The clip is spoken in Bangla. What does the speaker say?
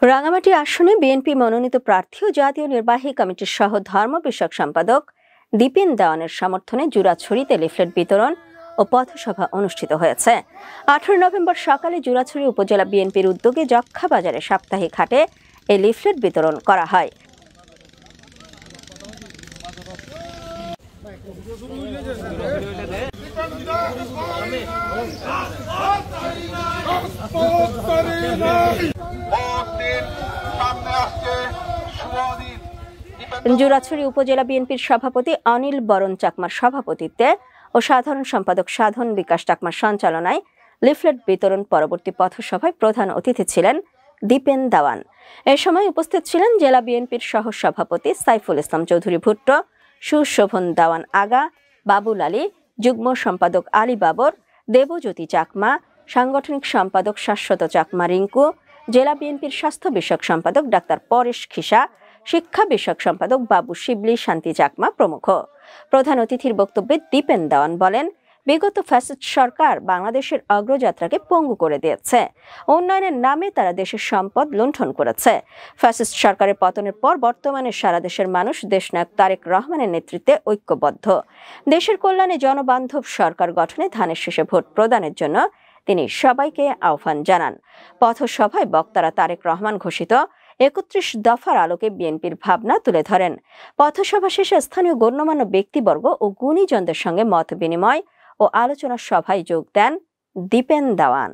রাঙামাটি আসনে বিএনপি মনোনীত প্রার্থী ও জাতীয় নির্বাহী কমিটির সহ ধর্ম বিষয়ক সম্পাদক দীপেন দেওয়ানের সমর্থনে জুরাছড়িতে লিফলেট বিতরণ ও পথসভা অনুষ্ঠিত হয়েছে। 18 নভেম্বর সকালে জুরাছড়ি উপজেলা বিএনপির উদ্যোগে যক্ষা বাজারে সাপ্তাহিক হাটে এই লিফলেট বিতরণ করা হয়। জুরাছড়ি উপজেলা বিএনপির সভাপতি অনিল বরণ চাকমার সভাপতিত্বে ও সাধারণ সম্পাদক সাধন বিকাশ চাকমার সঞ্চালনায় লিফলেট বিতরণ পরবর্তী পথসভায় প্রধান অতিথি ছিলেন দীপেন দেওয়ান। এ সময় উপস্থিত ছিলেন জেলা বিএনপির সহ সভাপতি সাইফুল ইসলাম চৌধুরী ভুট্টো, সুশোভন দেওয়ান আগা, বাবুল আলী, যুগ্ম সম্পাদক আলী বাবর, দেবজ্যোতি চাকমা, সাংগঠনিক সম্পাদক শাশ্বত চাকমা রিঙ্কু, জেলা বিএনপির স্বাস্থ্য বিষয়ক সম্পাদক ডাক্তার পরেশ খিসা, শিক্ষা বিষয়ক সম্পাদক বাবু শিবলি শান্তি চাকমা প্রমুখ। প্রধান অতিথির বক্তব্যে দীপেন দেওয়ান বলেন, বিগত ফ্যাসিস্ট সরকার বাংলাদেশের অগ্রযাত্রাকে পঙ্গু করে দিয়েছে। উন্নয়নের নামে তারা দেশের সম্পদ লুণ্ঠন করেছে। ফ্যাসিস্ট সরকারের পতনের পর বর্তমানে সারা দেশের মানুষ দেশনায়ক তারেক রহমানের নেতৃত্বে ঐক্যবদ্ধ। দেশের কল্যাণে জনবান্ধব সরকার গঠনে ধানের শীষে ভোট প্রদানের জন্য তিনি সবাইকে আহ্বান জানান। পথসভায় বক্তারা তারেক রহমান ঘোষিত 31 দফার আলোকে বিএনপির ভাবনা তুলে ধরেন। পথসভা শেষে স্থানীয় গণ্যমান্য ব্যক্তিবর্গ ও গুণীজনদের সঙ্গে মত বিনিময় ও আলোচনা সভায় যোগ দেন দীপেন দেওয়ান।